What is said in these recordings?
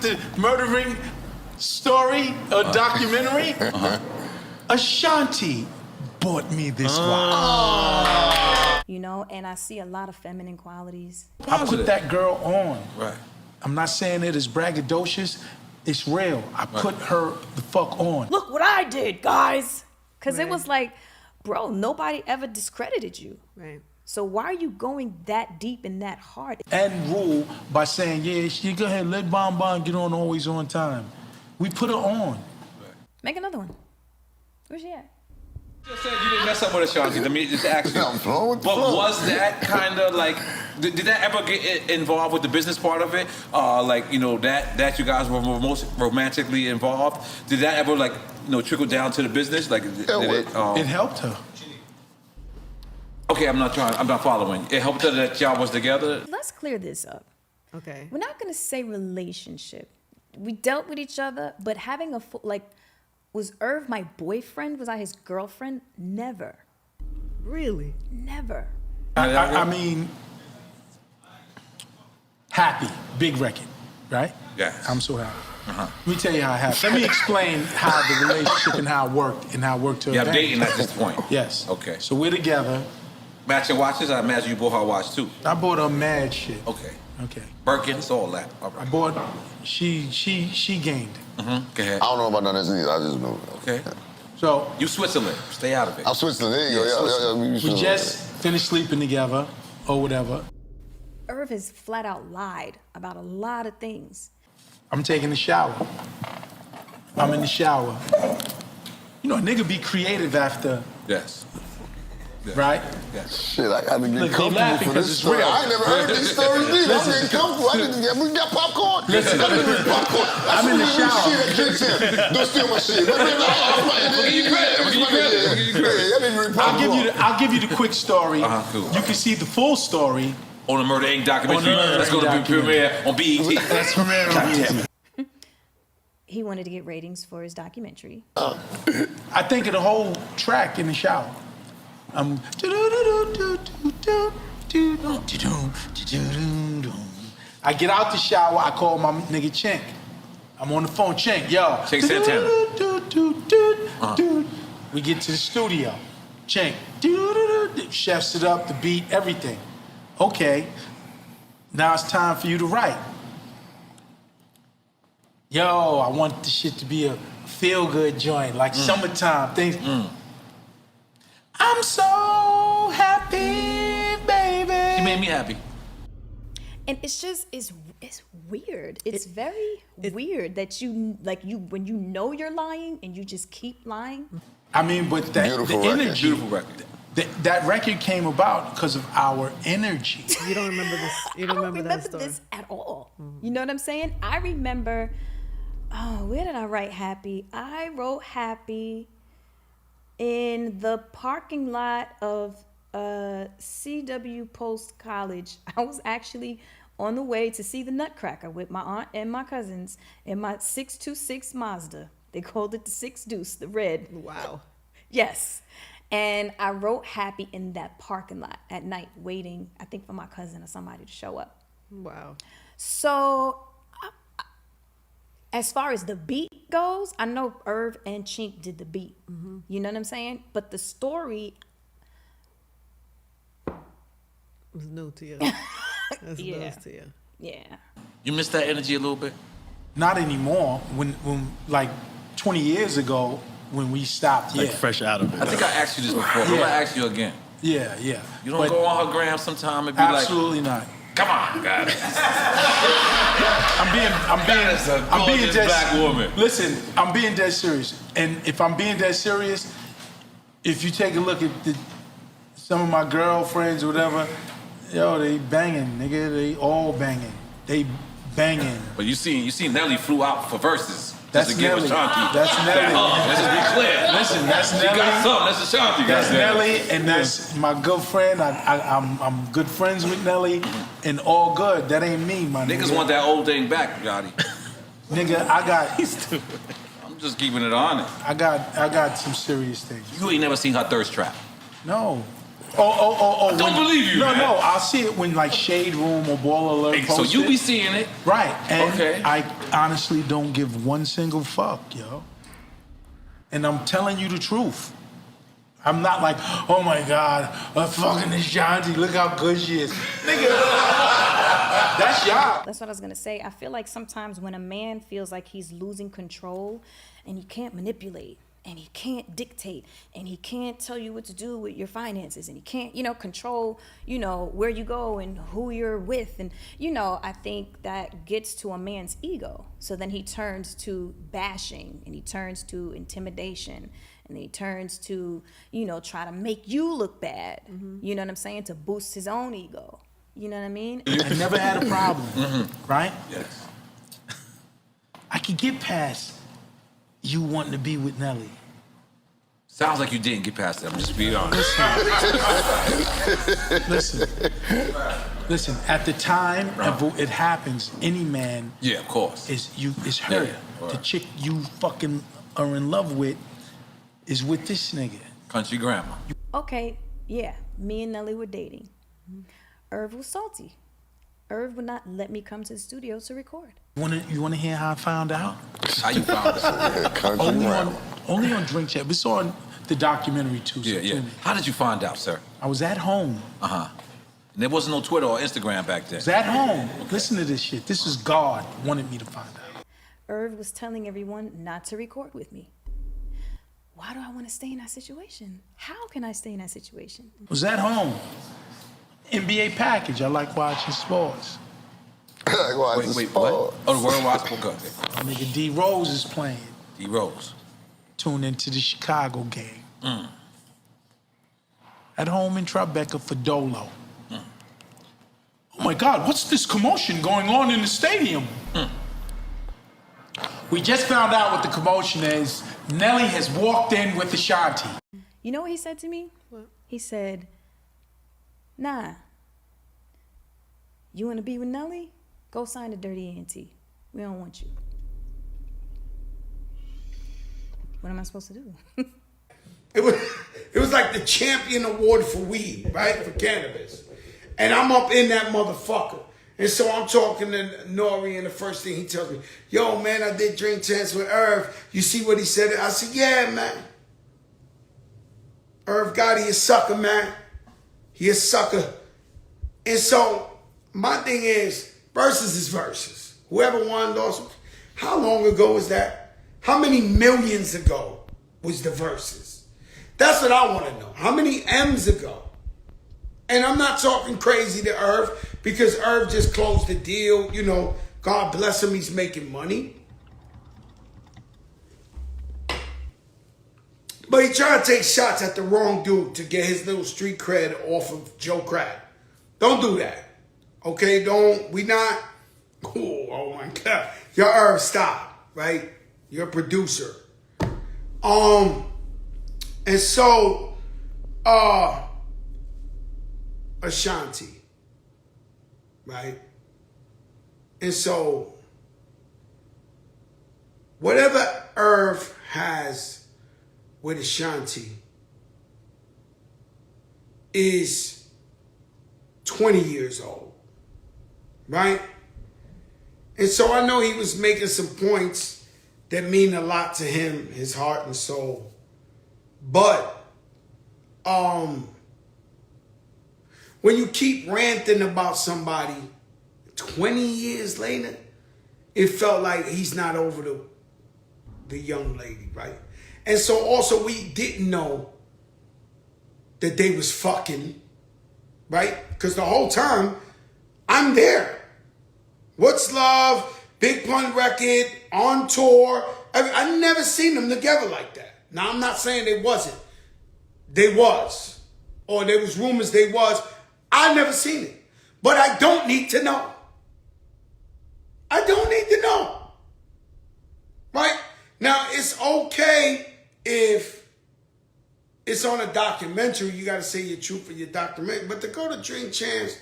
the murdering story or documentary. Ashanti bought me this watch. You know, and I see a lot of feminine qualities. I put that girl on. Right. I'm not saying it is braggadocious. It's real. I put her the fuck on. Look what I did, guys. Because it was like, bro, nobody ever discredited you. Right. So why are you going that deep and that hard? And rule by saying, yeah, you go ahead, let Bon Bon get on always on time. We put her on. Make another one. Where's she at? You just said you didn't mess up with Ashanti. Let me just ask you. I'm flowing with the But flow. was that kind of like, did that ever get involved with the business part of it? Like, you know, that you guys were most romantically involved. Did that ever like, you know, trickle down to the business? Like, It helped her. Okay, I'm not following. It helped her that y'all was together? Let's clear this up. Okay. We're not going to say relationship. We dealt with each other, but having was Irv my boyfriend? Was I his girlfriend? Never. Really? Never. I mean, happy, big record, right? Yeah. I'm so happy. Let me tell you how it happened. Let me explain how the relationship and how it worked to Yeah, her I'm dating at this point. Yes. Okay. So we're together. Matching watches? I imagine you bought her a watch too. I bought her mad shit. Okay. Okay. Birkins, all that. All I right. bought, she gained. Go ahead. I don't know about none of this either. I just know. Okay. So. You Switzerland. Stay out of it. I'm Switzerland. There you go. We just finished sleeping together or whatever. Irv has flat out lied about a lot of things. I'm taking a shower. I'm in the shower. You know, a nigga be creative after. Yes. Right? Yes. Shit, I gotta get Look, they comfortable laughing for 'cause this it's story. real. I ain't never heard these stories either. I'm getting comfortable. We got popcorn. Listen. Let me drink popcorn. I'm in the shower. Shit that drinks him. Don't steal my shit. Let me I'll give you the quick story. Cool. You can see the full story on the Murder Inc. documentary. On the Murder That's Inc. going to be documentary. premiere on BET. That's premiere on BET. He wanted to get ratings for his documentary. I think of the whole track in the shower. I get out the shower, I call my nigga Chink. I'm on the phone, Chink, yo. Chink Santana. We get to the studio. Chink. Chefs it up, the beat, everything. Okay, now it's time for you to write. Yo, I want the shit to be a feel-good joint, like summertime things. I'm so happy, baby. You made me happy. And it's just, it's weird. It's very weird that when you know you're lying and you just keep lying. I mean, but the energy, beautiful record. That record came about because of our energy. You don't remember this? You don't remember that story? This at all. You know what I'm saying? I remember, where did I write happy? I wrote happy in the parking lot of CW Post College. I was actually on the way to see the Nutcracker with my aunt and my cousins in my 626 Mazda. They called it the 6 Deuce, the red. Wow. Yes. And I wrote happy in that parking lot at night, waiting, I think, for my cousin or somebody to show up. Wow. So as far as the beat goes, I know Irv and Chink did the beat. You know what I'm saying? But the story was new to you. That's news to you. Yeah. You missed that energy a little bit? Not anymore. When like 20 years ago, when we stopped, Like fresh out of it. I think I asked you this before, but I'm going to ask you again. Yeah. You don't go on her gram sometime and be absolutely not. Come on, God. I'm being dead. Black woman. Listen, I'm being dead serious. And if I'm being dead serious, if you take a look at some of my girlfriends or whatever, yo, they banging, nigga. They all banging. They banging. But you seen Nelly flew out for verses. That's just to give Nelly. Ashanti. That's Nelly. Let's just be clear. Listen, that's Nelly. She got something. That's Ashanti. That's goddamn. Nelly, and that's my good friend. I'm good friends with Nelly, and all good. That ain't me, my nigga. Niggas want that old thing back, Gotti. Nigga, I got. I'm just keeping it honest. I got some serious things. You ain't never seen her thirst trap. No. I don't believe you, No, man. no, I'll see it when like Shade Room or Ball Alert Hey, so post you it. be seeing it. Right, and Okay. I honestly don't give one single fuck, yo. And I'm telling you the truth. I'm not like, oh my God, a fucking Ashanti, look how good she is. Nigga, that's y'all. That's what I was gonna say. I feel like sometimes when a man feels like he's losing control and he can't manipulate and he can't dictate and he can't tell you what to do with your finances and he can't, control, where you go and who you're with. And, I think that gets to a man's ego. So then he turns to bashing and he turns to intimidation and he turns to, try to make you look bad. You know what I'm saying? To boost his own ego. You know what I mean? I never had a problem, right? Yes. I could get past you wanting to be with Nelly. Sounds like you didn't get past that. I'm just being honest. Listen. At the time it happens, any man Yeah, of course. is hurt. Yeah, The right. chick you fucking are in love with is with this nigga. Country grandma. Okay, yeah, me and Nelly were dating. Irv was salty. Irv would not let me come to the studio to record. You wanna hear how I found out? How you found it? Country Only on Drink Chat. It's on the documentary too. So Yeah, yeah. tune in. How did you find out, sir? I was at home. And there wasn't no Twitter or Instagram back then. I was at home. Listen to this shit. This is God wanted me to find out. Irv was telling everyone not to record with me. Why do I want to stay in that situation? How can I stay in that situation? I was at home. NBA package. I like watching sports. Wait, what? Oh, the World Wide Sports. Okay. Nigga D Rose is playing. D Rose. Tune into the Chicago game. At home in Tribeca for Dolo. Oh my God, what's this commotion going on in the stadium? We just found out what the commotion is. Nelly has walked in with Ashanti. You know what he said to me? What? He said, nah, you want to be with Nelly? Go sign the Dirty A&T. We don't want you. What am I supposed to do? It was like the champion award for weed, right? For cannabis. And I'm up in that motherfucker. And so I'm talking to Nori, and the first thing he tells me, yo, man, I did Drink Chance with Irv. You see what he said? I said, yeah, man. Irv Gotti, a sucker, man. He a sucker. And so my thing is, versus is versus. Whoever won, lost. How long ago was that? How many millions ago was the versus? That's what I want to know. How many M's ago? And I'm not talking crazy to Irv because Irv just closed the deal. God bless him, he's making money. But he tried to take shots at the wrong dude to get his little street cred off of Joe Crack. Don't do that. Okay, oh my God. Yo, Irv, stop, right? You're a producer. And so, Ashanti, right? And so, whatever Irv has with Ashanti is 20 years old, right? And so I know he was making some points that mean a lot to him, his heart and soul. But when you keep ranting about somebody 20 years later, it felt like he's not over the young lady, right? And so also we didn't know that they was fucking, right? Because the whole time, I'm there. What's Love, Big Pun Record, on tour. I never seen them together like that. Now, I'm not saying they wasn't. They was. Or there was rumors they was. I never seen it. But I don't need to know. I don't need to know. Right? Now, it's okay if it's on a documentary. You got to say your truth for your documentary. But to go to Drink Chance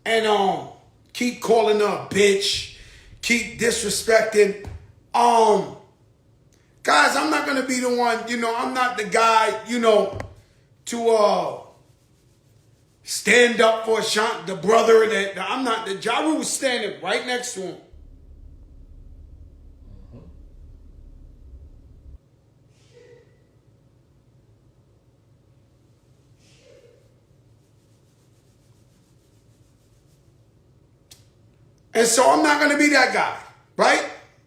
and keep calling her a bitch, keep disrespecting, guys, I'm not going to be the one, I'm not the guy, to stand up for Ashanti, the brother that I'm not. The Ja Rule was standing right next to him. And so I'm not going to be that guy, right?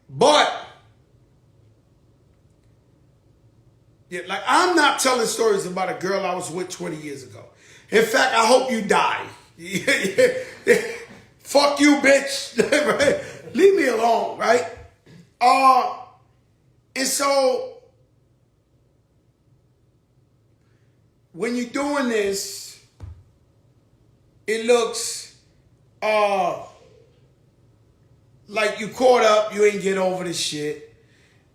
But yeah, like I'm not telling stories about a girl I was with 20 years ago. In fact, I hope you die. Fuck you, bitch. Leave me alone, right? And so when you're doing this, it looks like you caught up, you ain't get over the shit.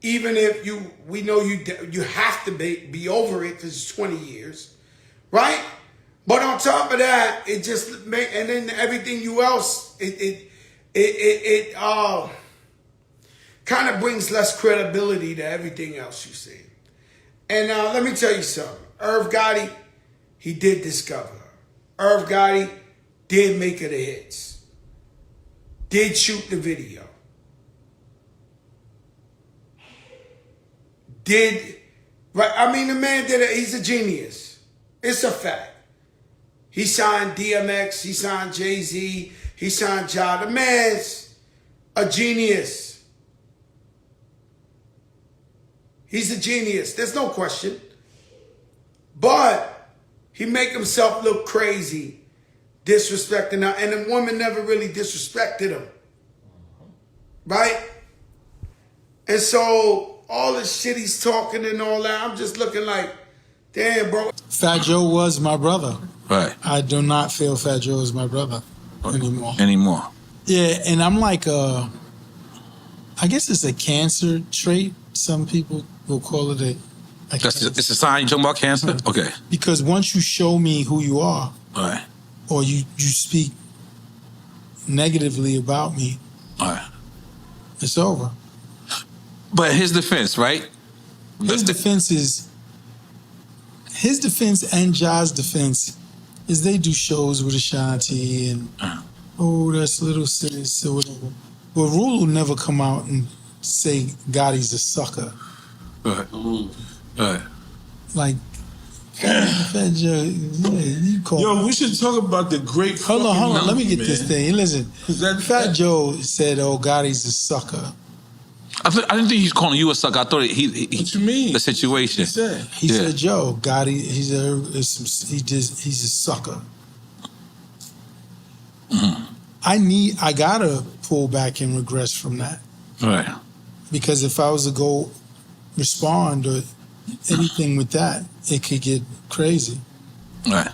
Even if we know you have to be over it because it's 20 years, right? But on top of that, it just and then everything else, it kind of brings less credibility to everything else you see. And let me tell you something. Irv Gotti, he did discover her. Irv Gotti did make her the hits. Did shoot the video. Right? I mean, the man did it. He's a genius. It's a fact. He signed DMX. He signed Jay-Z. He signed Ja. The man's a genius. He's a genius. There's no question. But he make himself look crazy, disrespecting her. And the woman never really disrespected him. Right? And so all the shit he's talking and all that, I'm just looking like, damn, bro. Fat Joe was my brother. Right. I do not feel Fat Joe is my brother anymore. Yeah, and I'm like, I guess it's a cancer trait. Some people will call it a cancer. It's a sign you're talking about cancer? Okay. Because once you show me who you are, Right. or you speak negatively about me, Right. it's over. But his defense, right? His defense and Ja's defense is they do shows with Ashanti and that's Little Sis or whatever. But Rule will never come out and say Gotti's a sucker. Right. Right. Like Fat Joe, you call. Yo, we should talk about the great. Hold on. Let me get man. this thing. Listen, Fat Joe said, "Oh, Gotti's a sucker." I didn't think he's calling you a sucker. I thought he What you mean? The situation. He said, "Joe, Gotti, he's a sucker." Mm-hmm. I gotta pull back and regress from that. Right. Because if I was to go respond or anything with that, it could get crazy. Right.